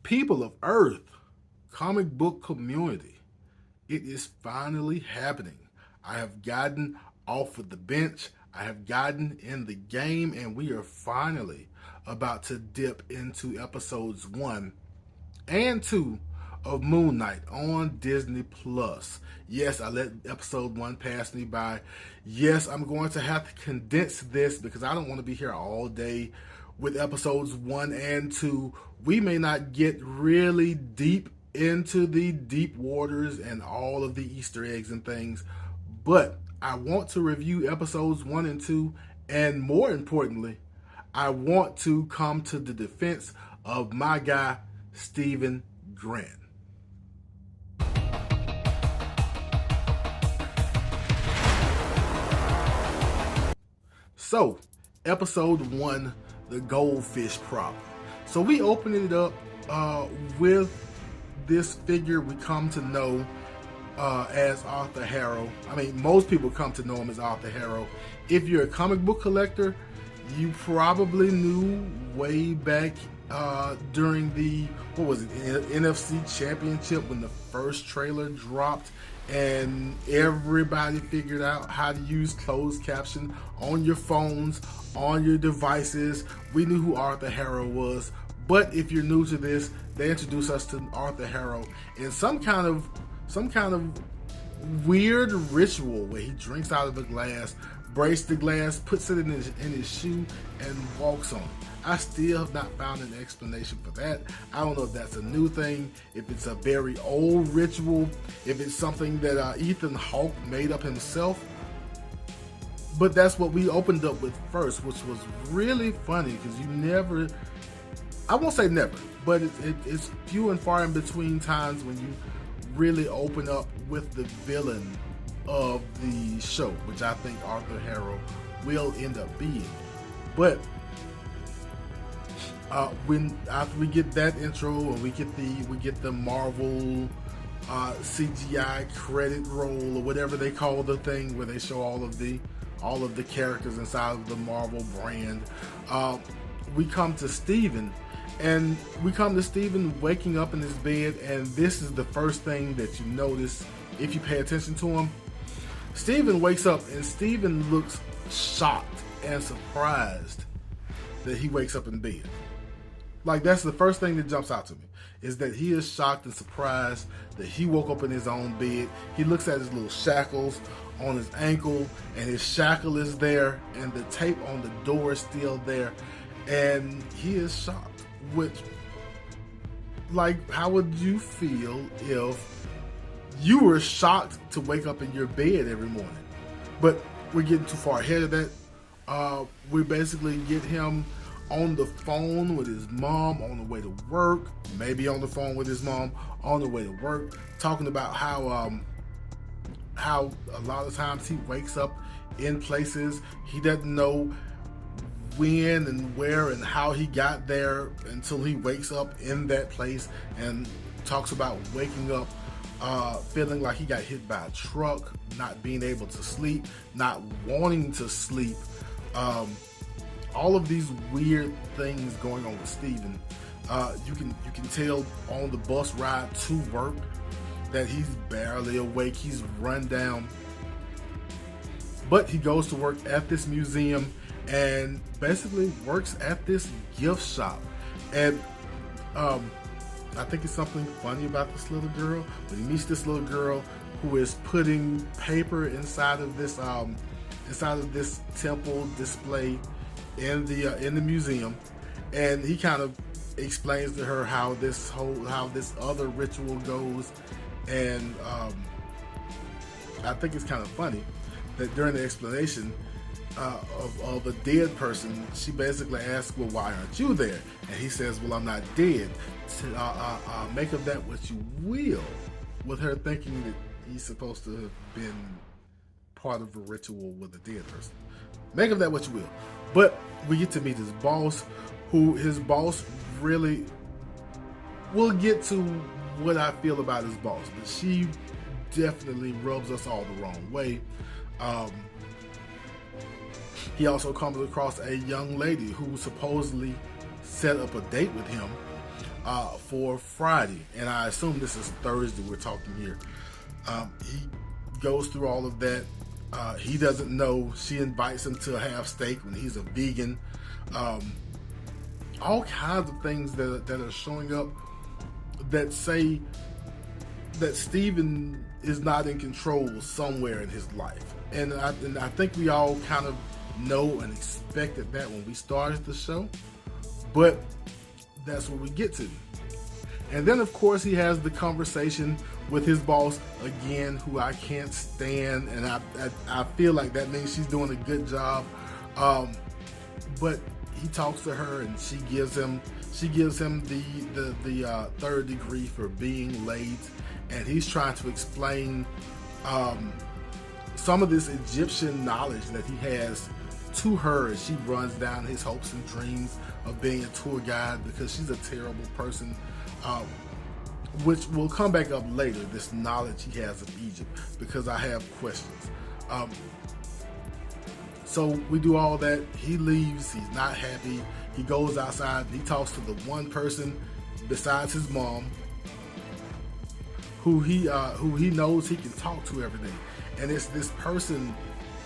People of Earth, comic book community, it is finally happening. I have gotten off of the bench, I have gotten in the game, and we are finally about to dip into episodes 1 and 2 of Moon Knight on Disney Plus. Yes, I let episode 1 pass me by. Yes, I'm going to have to condense this because I don't want to be here all day with episodes 1 and 2. We may not get really deep into the deep waters and all of the Easter eggs and things, but I want to review episodes 1 and 2, and more importantly, I want to come to the defense of my guy, Stephen Grant. So, episode 1, the goldfish problem. So we opened it up with this figure we come to know as Arthur Harrow. I mean, most people come to know him as Arthur Harrow. If you're a comic book collector, you probably knew way back during the, what was it, NFC Championship when the first trailer dropped and everybody figured out how to use closed caption on your phones, on your devices. We knew who Arthur Harrow was. But if you're new to this, they introduce us to Arthur Harrow in some kind of weird ritual where he drinks out of a glass, breaks the glass, puts it in his shoe, and walks on it. I still have not found an explanation for that. I don't know if that's a new thing, if it's a very old ritual, if it's something that Ethan Hawke made up himself. But that's what we opened up with first, which was really funny because you never, I won't say never, but it's few and far in between times when you really open up with the villain of the show, which I think Arthur Harrow will end up being. But when after we get that intro and we get the Marvel CGI credit roll or whatever they call the thing where they show all of the characters inside of the Marvel brand, we come to Stephen. And we come to Stephen waking up in his bed, and this is the first thing that you notice if you pay attention to him. Stephen wakes up, and Stephen looks shocked and surprised that he wakes up in bed. Like, that's the first thing that jumps out to me, is that he is shocked and surprised that he woke up in his own bed. He looks at his little shackles on his ankle, and his shackle is there, and the tape on the door is still there, and he is shocked. Which, like, how would you feel if you were shocked to wake up in your bed every morning? But we're getting too far ahead of that. We basically get him on the phone with his mom on the way to work, maybe on the phone with his mom on the way to work, talking about how a lot of times he wakes up in places he doesn't know when and where and how he got there until he wakes up in that place, and talks about waking up feeling like he got hit by a truck, not being able to sleep, not wanting to sleep, all of these weird things going on with Stephen. You can tell on the bus ride to work that he's barely awake, he's run down, but he goes to work at this museum and basically works at this gift shop. And I think it's something funny about this little girl. When he meets this little girl who is putting paper inside of this temple display in the museum, and he kind of explains to her how this other ritual goes, and I think it's kind of funny that during the explanation of a dead person, she basically asks, well, why aren't you there? And he says, well, I'm not dead. Make of that what you will, with her thinking that he's supposed to have been part of a ritual with a dead person. Make of that what you will. But we get to meet his boss, his boss really, we'll get to what I feel about his boss, but she definitely rubs us all the wrong way. He also comes across a young lady who supposedly set up a date with him. for Friday, and I assume this is Thursday we're talking here. He goes through all of that. He doesn't know she invites him to have steak when he's a vegan. All kinds of things that are showing up that say that Steven is not in control somewhere in his life. And I think we all kind of know and expected that when we started the show. But that's what we get to. And then, of course, he has the conversation with his boss again, who I can't stand, and I feel like that means she's doing a good job. But he talks to her, and she gives him the third degree for being late, and he's trying to explain some of this Egyptian knowledge that he has to her as she runs down his hopes and dreams of being a tour guide, because she's a terrible person, which will come back up later, this knowledge he has of Egypt, because I have questions. So we do all that. He leaves. He's not happy. He goes outside. He talks to the one person besides his mom who he knows he can talk to every day. And it's this person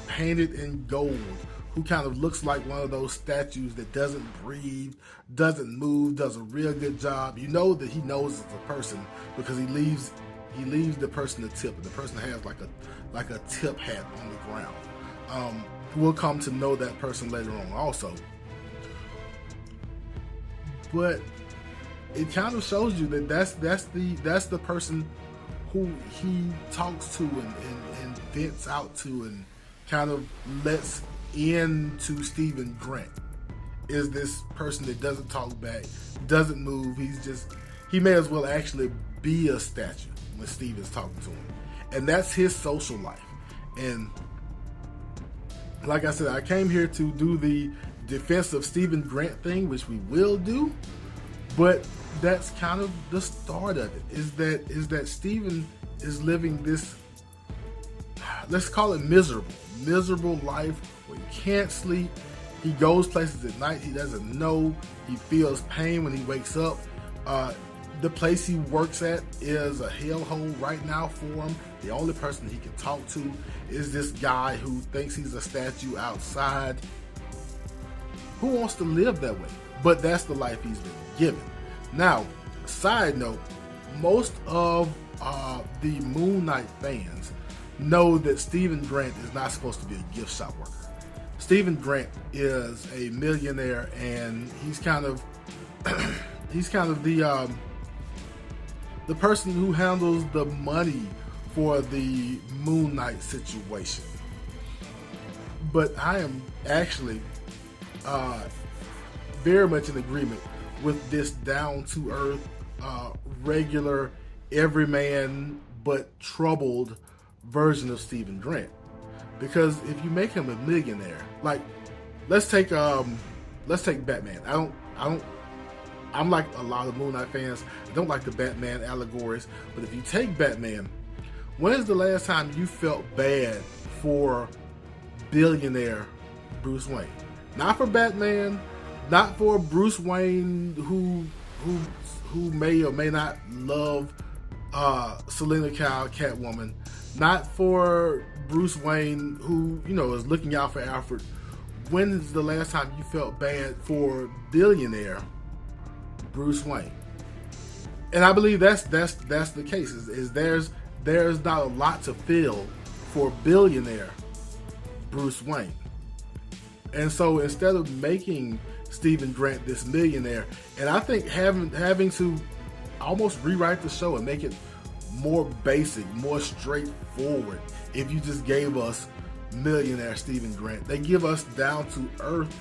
painted in gold who kind of looks like one of those statues that doesn't breathe, doesn't move, does a real good job. You know that he knows it's a person because he leaves the person a tip, and the person has like a tip hat on the ground. We'll come to know that person later on also. But it kind of shows you that that's the person who he talks to and vents out to and kind of lets into Steven Grant, is this person that doesn't talk back, doesn't move. He may as well actually be a statue when Steven's talking to him. And that's his social life. And like I said, I came here to do the defense of Steven Grant thing, which we will do, but that's kind of the start of it, is that Steven is living this, let's call it miserable life where he can't sleep. He goes places at night he doesn't know. He feels pain when he wakes up. The place he works at is a hellhole right now for him. The only person he can talk to is this guy who thinks he's a statue outside. Who wants to live that way? But that's the life he's been given. Now, side note, most of the Moon Knight fans know that Steven Grant is not supposed to be a gift shop worker. Steven Grant is a millionaire, and he's kind of the person who handles the money for the Moon Knight situation. But I am actually very much in agreement with this down-to-earth, regular, everyman but troubled version of Steven Grant. Because if you make him a millionaire, like let's take Batman. I'm like a lot of Moon Knight fans. I don't like the Batman allegories, but if you take Batman, when is the last time you felt bad for billionaire Bruce Wayne? Not for Batman, not for Bruce Wayne who may or may not love Selena Kyle, Catwoman, not for Bruce Wayne who is looking out for Alfred. When is the last time you felt bad for billionaire Bruce Wayne? And I believe that's the case. Is there's not a lot to feel for billionaire Bruce Wayne. And so instead of making Steven Grant this millionaire, and I think having to almost rewrite the show and make it more basic, more straightforward, if you just gave us millionaire Steven Grant. They give us down to earth,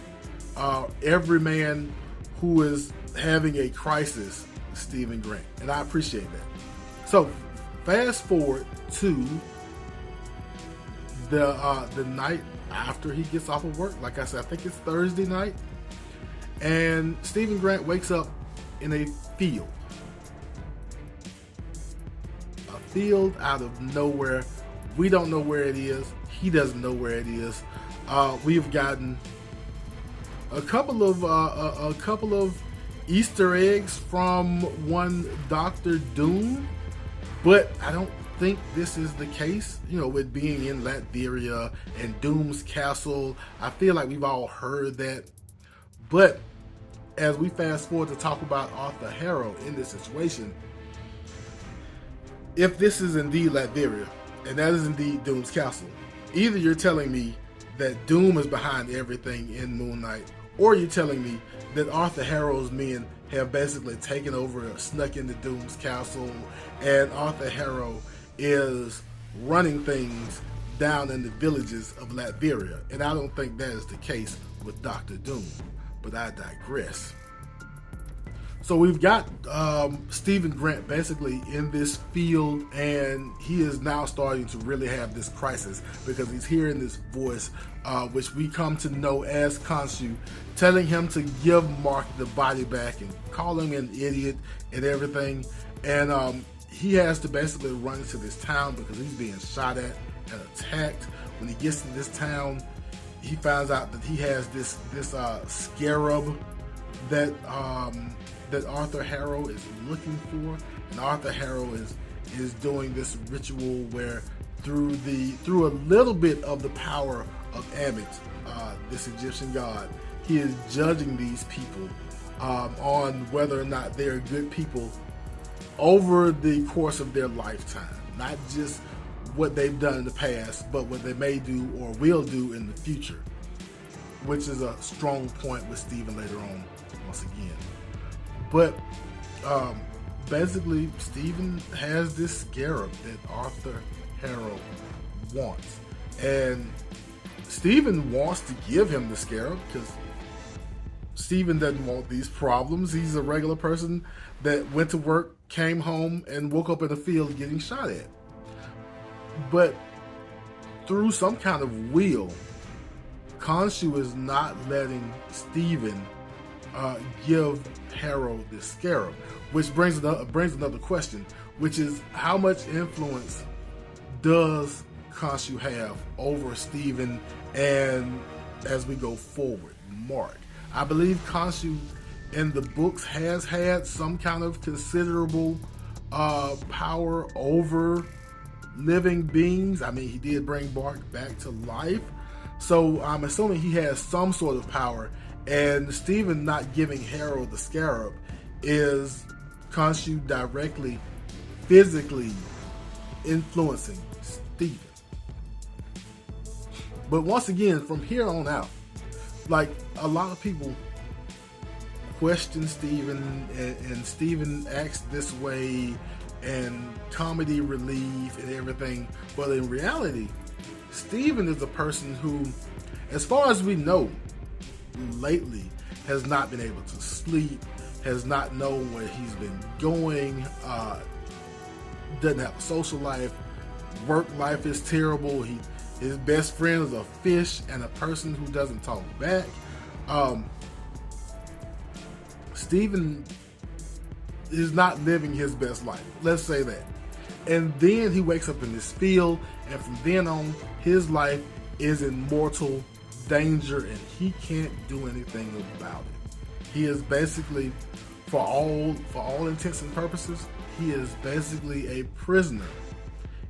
every man who is having a crisis, Steven Grant, and I appreciate that. So fast forward to the night after he gets off of work. Like I said, I think it's Thursday night, and Steven Grant wakes up in a field out of nowhere. We don't know where it is. He doesn't know where it is. We've gotten a couple of Easter eggs from one Doctor Doom, but I don't think this is the case. You know, with being in Latveria and Doom's castle, I feel like we've all heard that. But as we fast forward to talk about Arthur Harrow in this situation, if this is indeed Latveria, and that is indeed Doom's castle, either you're telling me that Doom is behind everything in Moon Knight, or you're telling me that Arthur Harrow's men have basically taken over, snuck into Doom's castle, and Arthur Harrow is running things down in the villages of Latveria. And I don't think that is the case with Dr. Doom, but I digress. So we've got Stephen Grant basically in this field, and he is now starting to really have this crisis because he's hearing this voice, which we come to know as Khonshu, telling him to give Mark the body back and call him an idiot and everything. And he has to basically run into this town because he's being shot at and attacked. When he gets to this town, he finds out that he has this scarab that Arthur Harrow is looking for, and Arthur Harrow is doing this ritual where through a little bit of the power of Ammit, this Egyptian god, he is judging these people on whether or not they're good people over the course of their lifetime, not just what they've done in the past, but what they may do or will do in the future, which is a strong point with Stephen later on once again. But basically, Stephen has this scarab that Arthur Harrow wants. And Stephen wants to give him the scarab because Stephen doesn't want these problems. He's a regular person that went to work, came home, and woke up in the field getting shot at. But through some kind of will, Khonshu is not letting Stephen give Harrow this scarab, which brings another question, which is how much influence does Khonshu have over Stephen and as we go forward, Mark? I believe Khonshu in the books has had some kind of considerable power over living beings. I mean, he did bring Mark back to life, so I'm assuming he has some sort of power. And Stephen not giving Harrow the scarab is Khonshu directly, physically influencing Stephen. But once again, from here on out, like a lot of people question Stephen, and Stephen acts this way, and comedy relief and everything. But in reality, Stephen is a person who, as far as we know, lately has not been able to sleep, has not known where he's been going, doesn't have a social life, work life is terrible. His best friend is a fish and a person who doesn't talk back. Stephen is not living his best life, let's say that. And then he wakes up in this field, and from then on, his life is in mortal danger, and he can't do anything about it. He is basically, for all intents and purposes, he is basically a prisoner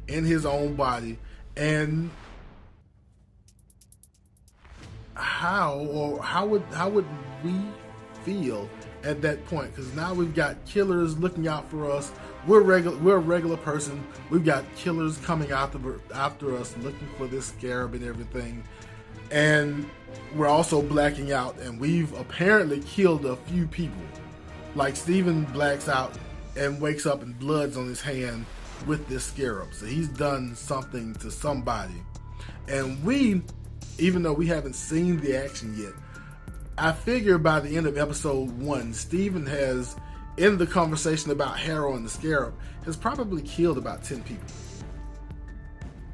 in his own body. And how would we feel at that point? Because now we've got killers looking out for us. We're a regular person. We've got killers coming after us, looking for this scarab and everything. And we're also blacking out, and we've apparently killed a few people. Like Stephen blacks out and wakes up and blood's on his hand with this scarab. So he's done something to somebody. And we, even though we haven't seen the action yet, I figure by the end of episode 1, Stephen has, in the conversation about Harrow and the scarab, has probably killed about 10 people.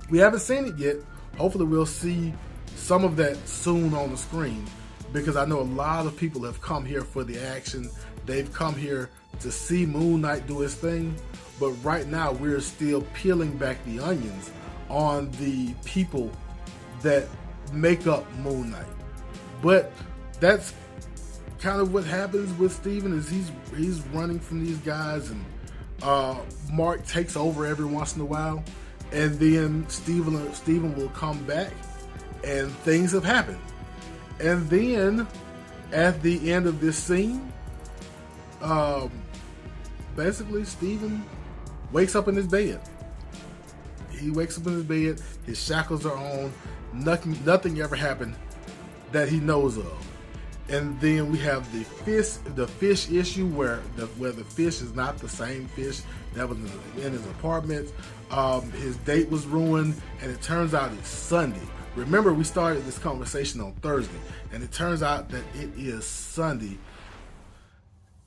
We haven't seen it yet. Hopefully we'll see some of that soon on the screen, because I know a lot of people have come here for the action. They've come here to see Moon Knight do his thing, but right now we're still peeling back the onions on the people that make up Moon Knight. But that's kind of what happens with Steven is he's running from these guys, and Mark takes over every once in a while, and then Steven will come back, and things have happened. And then at the end of this scene, basically Steven wakes up in his bed. He wakes up in his bed, his shackles are on, nothing ever happened that he knows of. And then we have the fish issue where the fish is not the same fish that was in his apartment. His date was ruined, and it turns out it's Sunday. Remember, we started this conversation on Thursday, and it turns out that it is Sunday.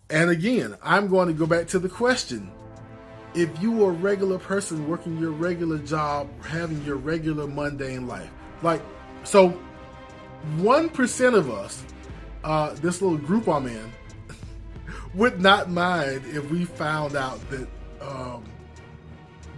And again, I'm going to go back to the question. If you were a regular person working your regular job, having your regular mundane life, so 1% of us, this little group I'm in, would not mind if we found out that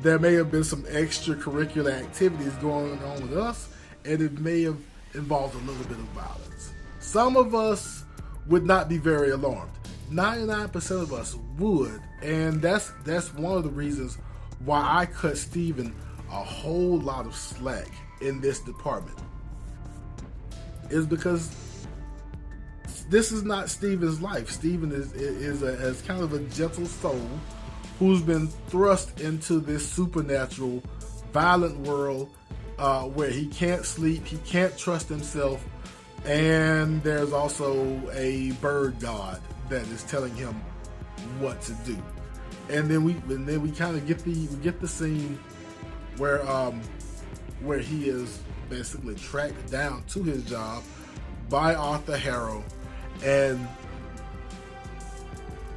there may have been some extracurricular activities going on with us, and it may have involved a little bit of violence. Some of us would not be very alarmed. 99% of us would, and that's one of the reasons why I cut Steven a whole lot of slack in this department. Is because this is not Steven's life. Steven is kind of a gentle soul who's been thrust into this supernatural, violent world where he can't sleep, he can't trust himself, and there's also a bird god that is telling him what to do. And then we kind of get the scene where he is basically tracked down to his job by Arthur Harrow, and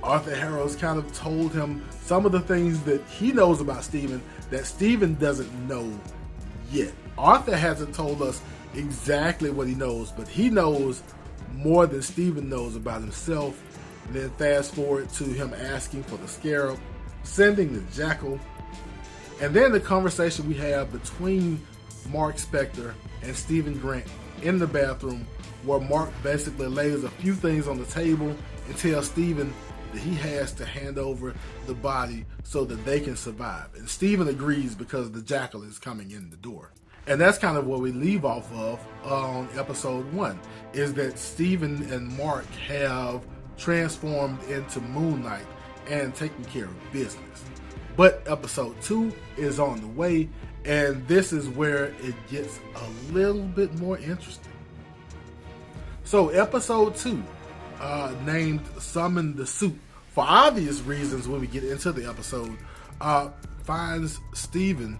Arthur Harrow's kind of told him some of the things that he knows about Steven that Steven doesn't know yet. Arthur hasn't told us exactly what he knows, but he knows more than Steven knows about himself. And then fast forward to him asking for the scarab, sending the jackal, and then the conversation we have between Mark Spector and Steven Grant in the bathroom, where Mark basically lays a few things on the table and tells Steven that he has to hand over the body so that they can survive. And Steven agrees because the jackal is coming in the door. And that's kind of what we leave off of on episode 1, is that Steven and Mark have transformed into Moon Knight and taking care of business. But episode 2 is on the way, and this is where it gets a little bit more interesting. So episode 2, named Summon the Suit, for obvious reasons when we get into the episode, finds Steven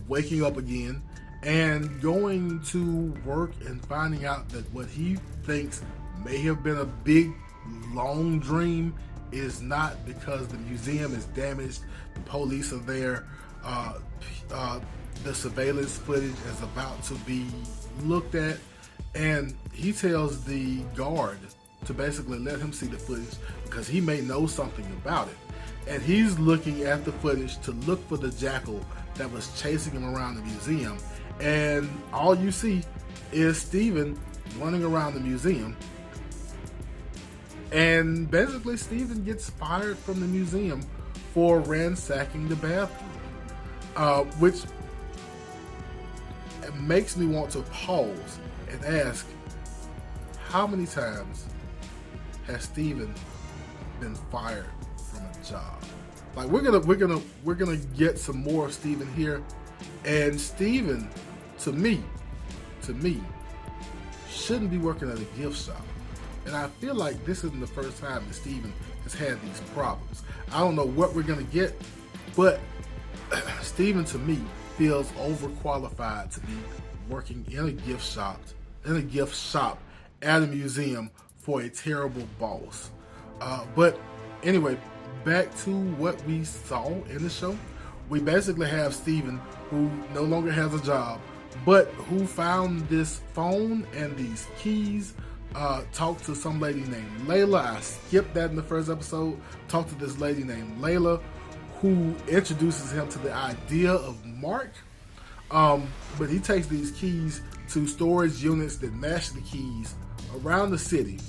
waking up again and going to work and finding out that what he thinks may have been a big, long dream is not, because the museum is damaged, the police are there, the surveillance footage is about to be looked at, and he tells the guard to basically let him see the footage because he may know something about it. And he's looking at the footage to look for the jackal that was chasing him around the museum, and all you see is Steven running around the museum. And basically Steven gets fired from the museum for ransacking the bathroom, which makes me want to pause and ask, how many times has Steven been fired from a job? Like, we're gonna get some more of Steven here, and Steven, to me, shouldn't be working at a gift shop. And I feel like this isn't the first time that Steven has had these problems. I don't know what we're gonna get, but Steven, to me, feels overqualified to be working in a gift shop at a museum for a terrible boss. But anyway, back to what we saw in the show. We basically have Steven, who no longer has a job, but who found this phone and these keys, talked to some lady named Layla. I skipped that in the first episode. Talked to this lady named Layla, who introduces him to the idea of Mark. But he takes these keys to storage units that match the keys around the city.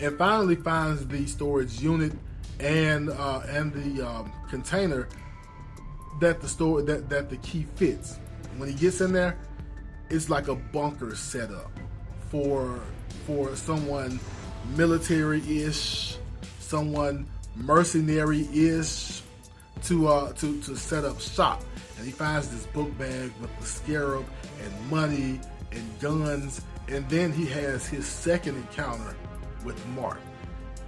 and finally finds the storage unit and the container that the key fits. When he gets in there, it's like a bunker set up for someone military-ish, someone mercenary-ish to set up shop. And he finds this book bag with the scarab and money and guns, and then he has his second encounter with Mark.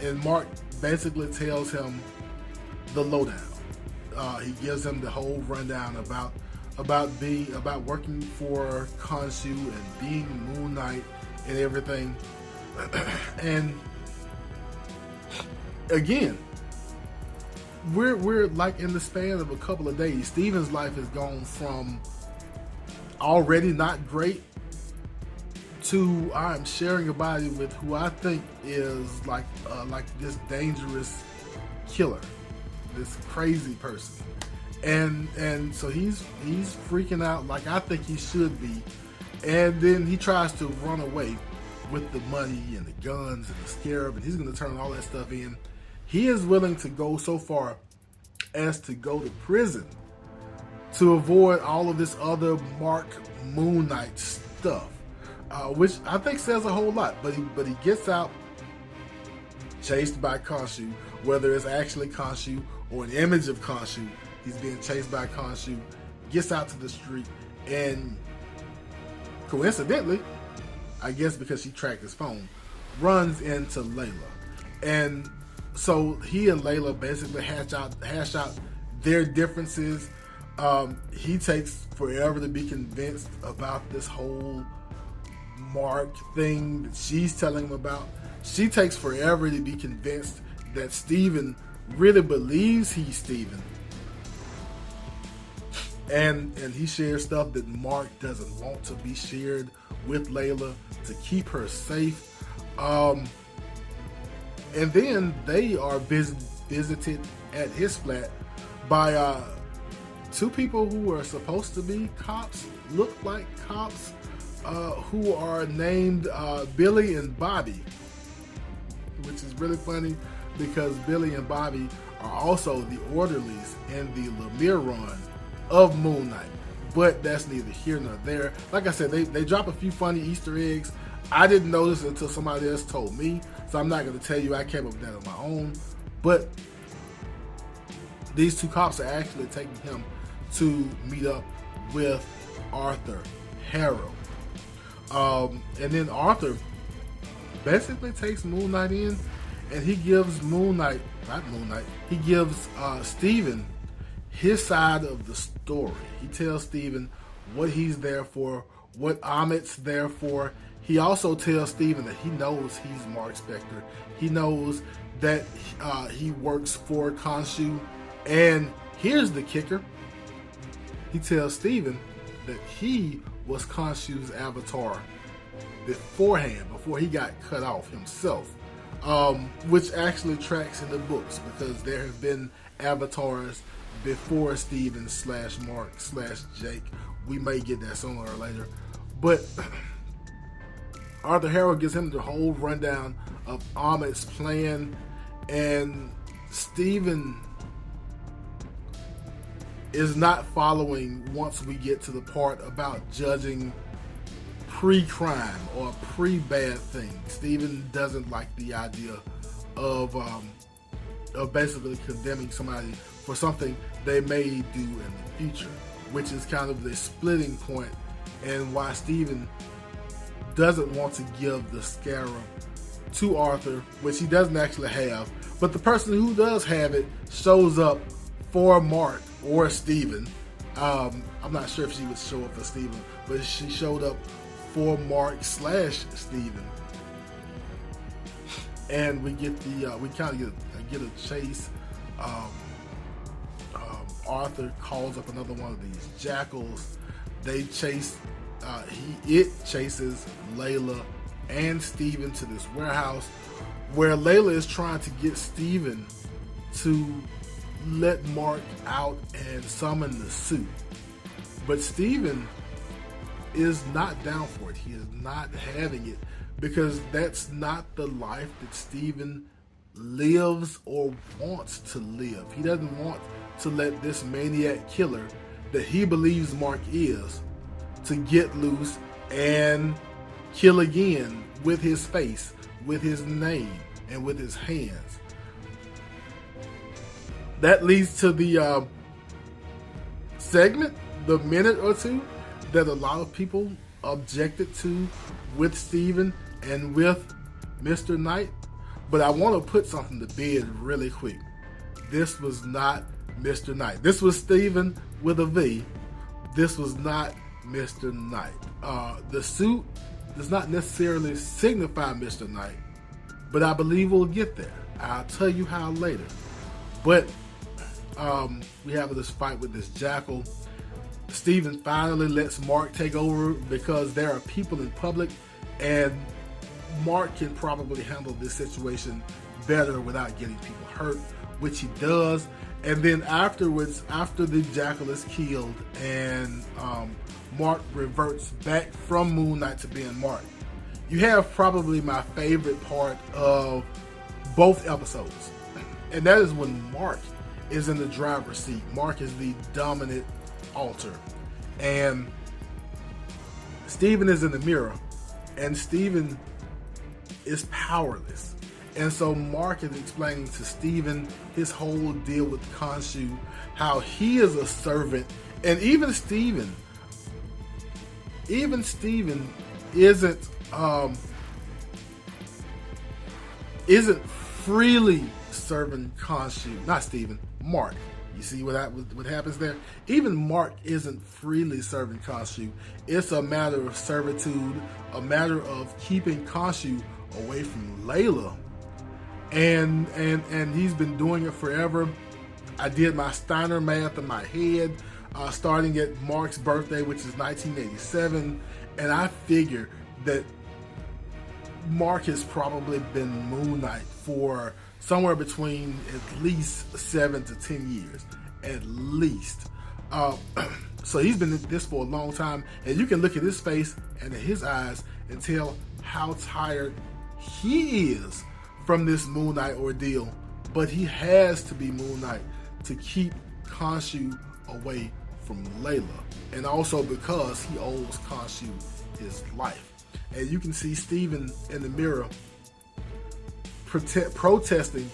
And Mark basically tells him the lowdown. He gives him the whole rundown about working for Khonshu and being Moon Knight and everything. And again, we're like in the span of a couple of days, Steven's life has gone from already not great to I'm sharing a body with who I think is like this dangerous killer, this crazy person, and so he's freaking out like I think he should be, and then he tries to run away with the money and the guns and the scarab, and he's going to turn all that stuff in. He is willing to go so far as to go to prison to avoid all of this other Mark Moon Knight stuff, which I think says a whole lot. But he gets out, chased by Khonshu, whether it's actually Khonshu or an image of Khonshu. He's being chased by Khonshu, gets out to the street, and coincidentally, I guess because she tracked his phone, runs into Layla. And so he and Layla basically hash out their differences. He takes forever to be convinced about this whole Mark thing that she's telling him about. She takes forever to be convinced that Steven really believes he's Steven. And he shares stuff that Mark doesn't want to be shared with Layla to keep her safe. And then they are visited at his flat by two people who are supposed to be cops, look like cops, who are named Billy and Bobby, which is really funny because Billy and Bobby are also the orderlies in the Lemire run of Moon Knight. But that's neither here nor there. Like I said, they drop a few funny Easter eggs. I didn't notice until somebody else told me, so I'm not going to tell you I came up with that on my own. But these two cops are actually taking him to meet up with Arthur Harrow. And then Arthur basically takes Moon Knight in, and he gives he gives Steven his side of the story. He tells Steven what he's there for, what Ammit's there for. He also tells Steven that he knows he's Mark Spector. He knows that he works for Khonshu. And here's the kicker. He tells Steven that he was Khonshu's avatar beforehand, before he got cut off himself. Which actually tracks in the books, because there have been avatars before Steven / Mark / Jake. We may get that sooner or later. But Arthur Harrow gives him the whole rundown of Ammit's plan, and Steven is not following once we get to the part about judging pre-crime or pre-bad things. Steven doesn't like the idea of basically condemning somebody for something they may do in the future, which is kind of the splitting point, and why Steven doesn't want to give the scarab to Arthur, which he doesn't actually have, but the person who does have it shows up for Mark or Steven. I'm not sure if she would show up for Steven, but she showed up for Mark / Steven. And we get we kind of get a chase. Arthur calls up another one of these jackals. They chase. It chases Layla and Steven to this warehouse, where Layla is trying to get Steven to let Mark out and summon the suit. But Steven is not down for it. He is not having it, because that's not the life that Steven lives or wants to live. He doesn't want to let this maniac killer that he believes Mark is to get loose and kill again with his face, with his name, and with his hands. That leads to the segment, the minute or two, that a lot of people objected to with Steven and with Mr. Knight. But I want to put something to bed really quick. This was not Mr. Knight. This was Steven with a V. This was not Mr. Knight. The suit does not necessarily signify Mr. Knight, but I believe we'll get there. I'll tell you how later. But we have this fight with this jackal. Steven finally lets Mark take over because there are people in public, and Mark can probably handle this situation better without getting people hurt, which he does. And then afterwards, after the jackal is killed and Mark reverts back from Moon Knight to being Mark, you have probably my favorite part of both episodes. And that is when Mark is in the driver's seat. Mark is the dominant alter. And Steven is in the mirror. And Steven is powerless. And so Mark is explaining to Steven his whole deal with Khonshu, how he is a servant. And even Steven isn't freely serving Khonshu. Not Steven, Mark. You see what happens there? Even Mark isn't freely serving Khonshu. It's a matter of servitude, a matter of keeping Khonshu away from Layla. And he's been doing it forever. I did my Steiner math in my head, starting at Mark's birthday, which is 1987, and I figure that Mark has probably been Moon Knight for somewhere between at least 7 to 10 years, at least. So he's been at this for a long time, and you can look at his face and at his eyes and tell how tired he is from this Moon Knight ordeal. But he has to be Moon Knight to keep Khonshu away from Layla, and also because he owes Khonshu his life. And you can see Steven in the mirror protesting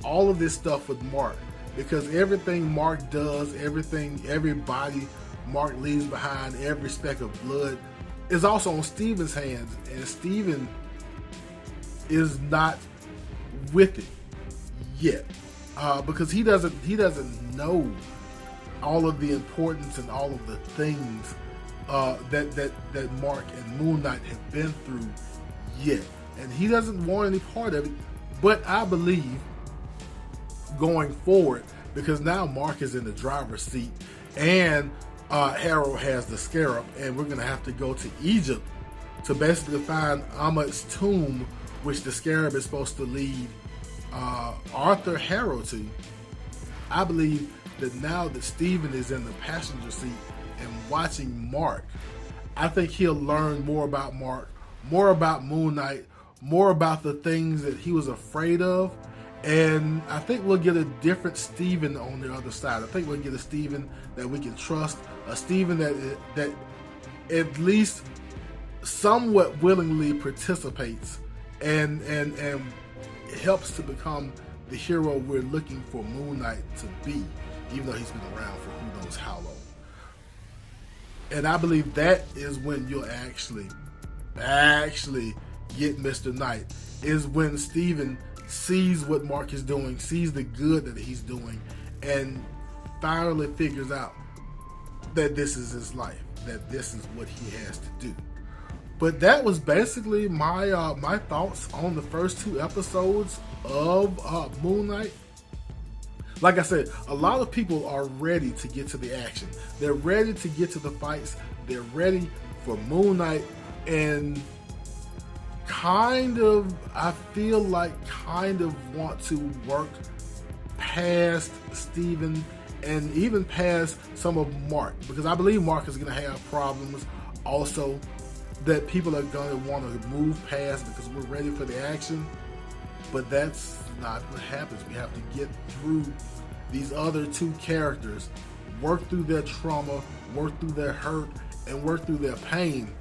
all of this stuff with Mark, because everything Mark does, everybody Mark leaves behind, every speck of blood is also on Steven's hands, and Steven is not with it yet, because he doesn't know all of the importance and all of the things that Mark and Moon Knight have been through yet, and he doesn't want any part of it. But I believe going forward, because now Mark is in the driver's seat and Harrow has the scarab, and we're going to have to go to Egypt to basically find Ammit's tomb, which the scarab is supposed to lead Arthur Harrow to. I believe that now that Steven is in the passenger seat and watching Mark, I think he'll learn more about Mark, more about Moon Knight, more about the things that he was afraid of, and I think we'll get a different Steven on the other side. I think we'll get a Steven that we can trust, a Steven that at least somewhat willingly participates and helps to become the hero we're looking for Moon Knight to be, even though he's been around for who knows how long. And I believe that is when you'll actually get Mr. Knight, is when Steven sees what Mark is doing, sees the good that he's doing, and finally figures out that this is his life, that this is what he has to do. But that was basically my my thoughts on the first 2 episodes of Moon Knight. Like I said, a lot of people are ready to get to the action. They're ready to get to the fights. They're ready for Moon Knight, and I feel like want to work past Steven and even past some of Mark, because I believe Mark is going to have problems also that people are going to want to move past because we're ready for the action. But that's not what happens. We have to get through these other two characters, work through their trauma, work through their hurt, and work through their pain.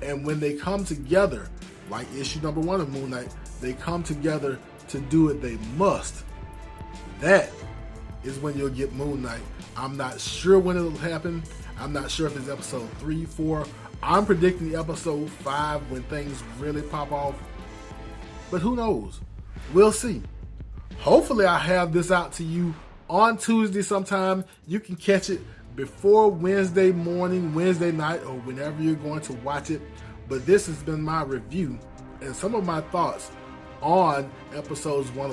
And when they come together, like issue number 1 of Moon Knight, they come together to do what they must. That is when you'll get Moon Knight. I'm not sure when it'll happen. I'm not sure if it's episode 3, 4. I'm predicting episode 5 when things really pop off. But who knows? We'll see. Hopefully I have this out to you on Tuesday sometime. You can catch it before Wednesday morning, Wednesday night, or whenever you're going to watch it. But this has been my review and some of my thoughts on episodes 1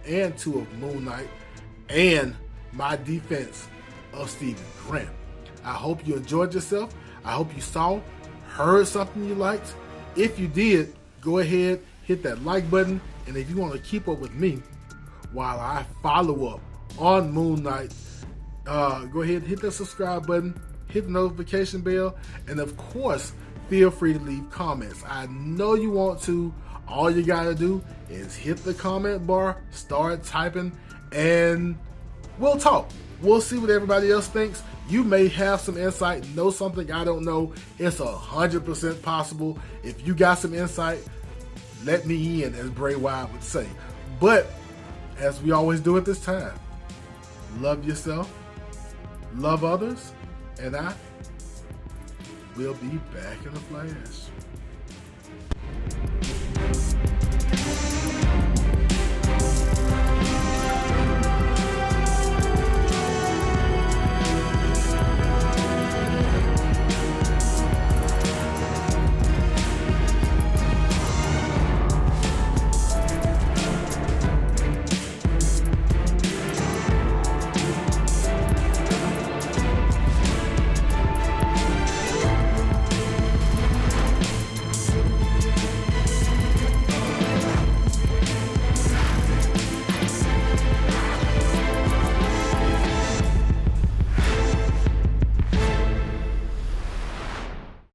and 2 of Moon Knight and my defense of Stephen Grant. I hope you enjoyed yourself. I hope you saw, heard something you liked. If you did, go ahead, hit that like button. And if you want to keep up with me while I follow up on Moon Knight, go ahead and hit that subscribe button, hit the notification bell, and of course, feel free to leave comments. I know you want to. All you gotta do is hit the comment bar, start typing, and we'll talk. We'll see what everybody else thinks. You may have some insight, know something I don't know. It's 100% possible. If you got some insight, let me in, as Bray Wyatt would say. But as we always do at this time, love yourself, love others, and I will be back in a flash.